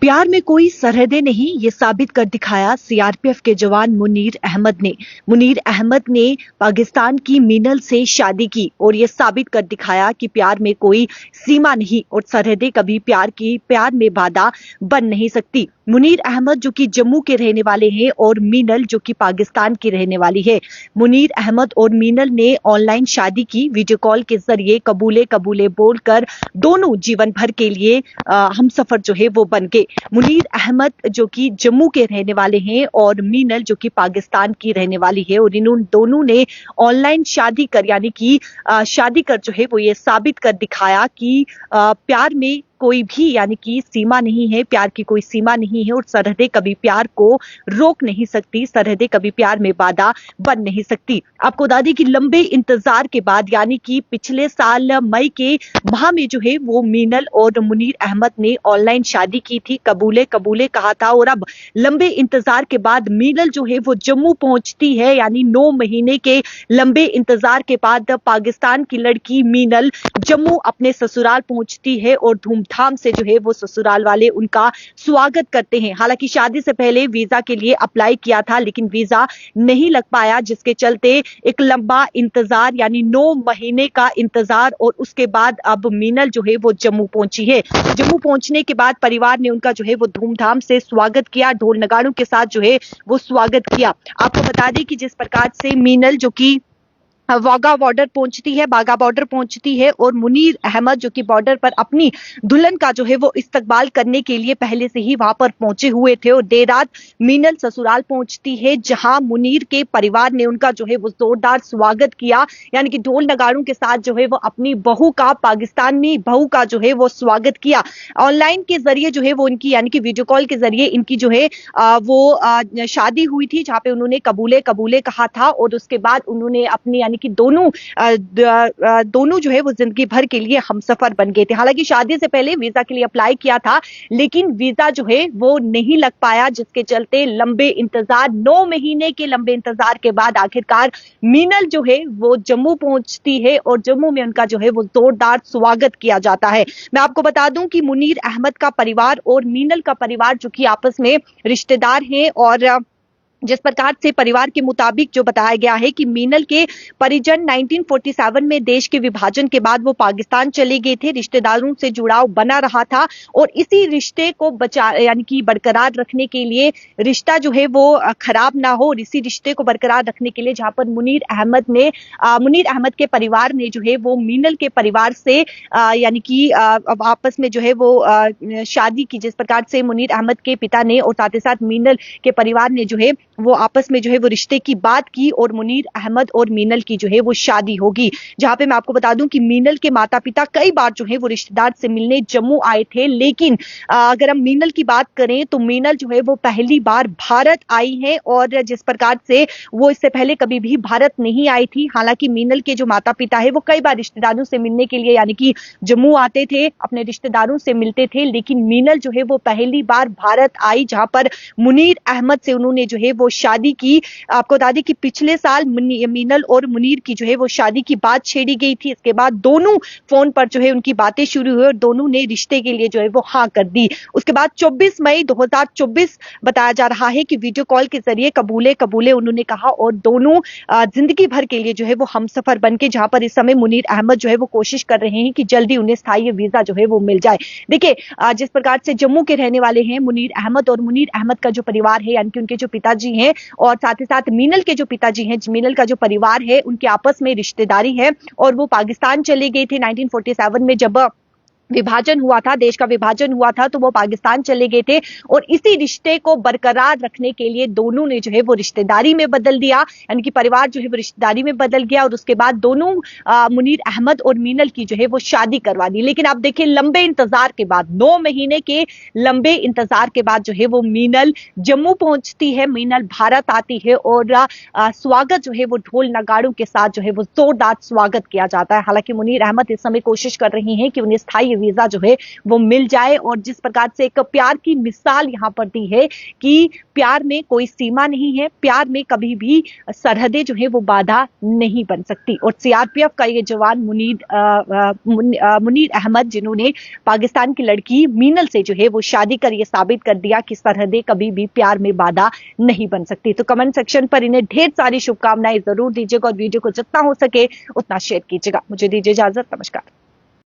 प्यार में कोई सरहदें नहीं, ये साबित कर दिखाया सीआरपीएफ के जवान मुनीर अहमद ने। मुनीर अहमद ने पाकिस्तान की मीनल से शादी की और ये साबित कर दिखाया कि प्यार में कोई सीमा नहीं और सरहदें कभी प्यार में बाधा बन नहीं सकती। मुनीर अहमद जो कि जम्मू के रहने वाले हैं और मीनल जो कि पाकिस्तान की रहने वाली है। मुनीर अहमद और मीनल ने ऑनलाइन शादी की, वीडियो कॉल के जरिए कबूले कबूले बोलकर दोनों जीवन भर के लिए हम सफर जो है वो बन गए। मुनीर अहमद जो कि जम्मू के रहने वाले हैं और मीनल जो कि पाकिस्तान की रहने वाली है और इन दोनों ने ऑनलाइन शादी कर यानी कि शादी कर जो है वो ये साबित कर दिखाया कि प्यार में कोई भी यानी कि सीमा नहीं है, प्यार की कोई सीमा नहीं है और सरहदें कभी प्यार को रोक नहीं सकती, सरहदें कभी प्यार में बाधा बन नहीं सकती। आपको बता दें कि लंबे इंतजार के बाद यानी कि पिछले साल मई के माह में जो है वो मीनल और मुनीर अहमद ने ऑनलाइन शादी की थी, कबूले कबूले कहा था और अब लंबे इंतजार के बाद मीनल जो है वो जम्मू पहुंचती है। यानी 9 महीने के लंबे इंतजार के बाद पाकिस्तान की लड़की मीनल जम्मू अपने ससुराल पहुंचती है और धूमधाम से जो है वो ससुराल वाले उनका स्वागत करते हैं। हालांकि शादी से पहले वीजा के लिए अप्लाई किया था लेकिन वीजा नहीं लग पाया, जिसके चलते एक लंबा इंतजार यानी 9 महीने का इंतजार और उसके बाद अब मीनल जो है वो जम्मू पहुंची है। जम्मू पहुंचने के बाद परिवार ने उनका जो है वो धूमधाम से स्वागत किया, ढोल नगाड़ों के साथ जो है वो स्वागत किया। आपको बता दें कि जिस प्रकार से मीनल जो कि बाघा बॉर्डर पहुंचती है और मुनीर अहमद जो कि बॉर्डर पर अपनी दुल्हन का जो है वो इस्तकबाल करने के लिए पहले से ही वहां पर पहुंचे हुए थे और देर रात मीनल ससुराल पहुंचती है, जहां मुनीर के परिवार ने उनका जो है वो जोरदार स्वागत किया। यानी कि ढोल नगाड़ों के साथ जो है वो अपनी बहू का, पाकिस्तानी बहू का जो है वो स्वागत किया। ऑनलाइन के जरिए जो है वो इनकी यानी कि वीडियो कॉल के जरिए इनकी जो है वो शादी हुई थी, जहां पे उन्होंने कबूले कबूले कहा था और उसके बाद उन्होंने अपनी कि दोनों जो है वो जिंदगी भर के लिए हमसफर बन गए थे। हालांकि शादी से पहले वीजा के लिए अप्लाई किया था लेकिन वीजा जो है वो नहीं लग पाया, जिसके चलते लंबे इंतजार 9 महीने के लंबे इंतजार के बाद आखिरकार मीनल जो है वो जम्मू पहुंचती है और जम्मू में उनका जो है वो जोरदार स्वागत किया जाता है। मैं आपको बता दूं कि मुनीर अहमद का परिवार और मीनल का परिवार जो कि आपस में रिश्तेदार हैं और जिस प्रकार से परिवार के मुताबिक जो बताया गया है कि मीनल के परिजन 1947 में देश के विभाजन के बाद वो पाकिस्तान चले गए थे, रिश्तेदारों से जुड़ाव बना रहा था और इसी रिश्ते को यानी कि बरकरार रखने के लिए, रिश्ता जो है वो खराब ना हो और इसी रिश्ते को बरकरार रखने के लिए जहां पर मुनीर अहमद के परिवार ने जो है वो मीनल के परिवार से यानी कि अब आपस में जो है वो शादी की, जिस प्रकार से मुनीर अहमद के पिता ने और साथ ही साथ मीनल के परिवार ने जो है वो आपस में जो है वो रिश्ते की बात की और मुनीर अहमद और मीनल की जो है वो शादी होगी। जहां पे मैं आपको बता दूं कि मीनल के माता पिता कई बार जो है वो रिश्तेदार से मिलने जम्मू आए थे, लेकिन अगर हम मीनल की बात करें तो मीनल जो है वो पहली बार भारत आई है और जिस प्रकार से वो इससे पहले कभी भी भारत नहीं आई थी। हालांकि मीनल के जो माता पिता है वो कई बार रिश्तेदारों से मिलने के लिए यानी कि जम्मू आते थे, अपने रिश्तेदारों से मिलते थे, लेकिन मीनल जो है वो पहली बार भारत आई जहां पर मुनीर अहमद से उन्होंने जो है वो शादी की। आपको बता दें कि पिछले साल मीनल और मुनीर की जो है वो शादी की बात छेड़ी गई थी। इसके बाद दोनों फोन पर जो है उनकी बातें शुरू हुई और दोनों ने रिश्ते के लिए जो है वो हाँ कर दी। उसके बाद 24 मई 2024 बताया जा रहा है कि वीडियो कॉल के जरिए कबूले कबूले उन्होंने कहा और दोनों जिंदगी भर के लिए जो है वो हमसफर बन के, जहां पर इस समय मुनीर अहमद जो है वो कोशिश कर रहे हैं कि जल्दी उन्हें स्थायी वीजा जो है वो मिल जाए। देखिए जिस प्रकार से जम्मू के रहने वाले हैं मुनीर अहमद और मुनीर अहमद का जो परिवार है यानी कि उनके जो पिताजी हैं और साथ ही साथ मीनल के जो पिताजी हैं, मीनल का जो परिवार है, उनके आपस में रिश्तेदारी है और वो पाकिस्तान चले गए थे 1947 में जब विभाजन हुआ था, देश का विभाजन हुआ था, तो वो पाकिस्तान चले गए थे और इसी रिश्ते को बरकरार रखने के लिए दोनों ने जो है वो रिश्तेदारी में बदल दिया, यानी कि परिवार जो है वो रिश्तेदारी में बदल गया और उसके बाद दोनों मुनीर अहमद और मीनल की जो है वो शादी करवा दी। लेकिन आप देखिए लंबे इंतजार के बाद, 9 महीने के लंबे इंतजार के बाद जो है वो मीनल जम्मू पहुंचती है, मीनल भारत आती है और स्वागत जो है वो ढोल नगाड़ों के साथ जो है वो जोरदार स्वागत किया जाता है। हालांकि मुनीर अहमद इस समय कोशिश कर रही हैं कि उन्हें स्थायी वीजा जो है वो मिल जाए। और जिस प्रकार से एक प्यार की मिसाल यहाँ पर दी है कि प्यार में कोई सीमा नहीं है, प्यार में कभी भी सरहदें जो है वो बाधा नहीं बन सकती। और सीआरपीएफ का ये जवान मुनीर अहमद, जिन्होंने पाकिस्तान की लड़की मीनल से जो है वो शादी कर ये साबित कर दिया कि सरहदें कभी भी प्यार में बाधा नहीं बन सकती। तो कमेंट सेक्शन पर इन्हें ढेर सारी शुभकामनाएं जरूर दीजिएगा और वीडियो को जितना हो सके उतना शेयर कीजिएगा। मुझे दीजिए इजाजत, नमस्कार।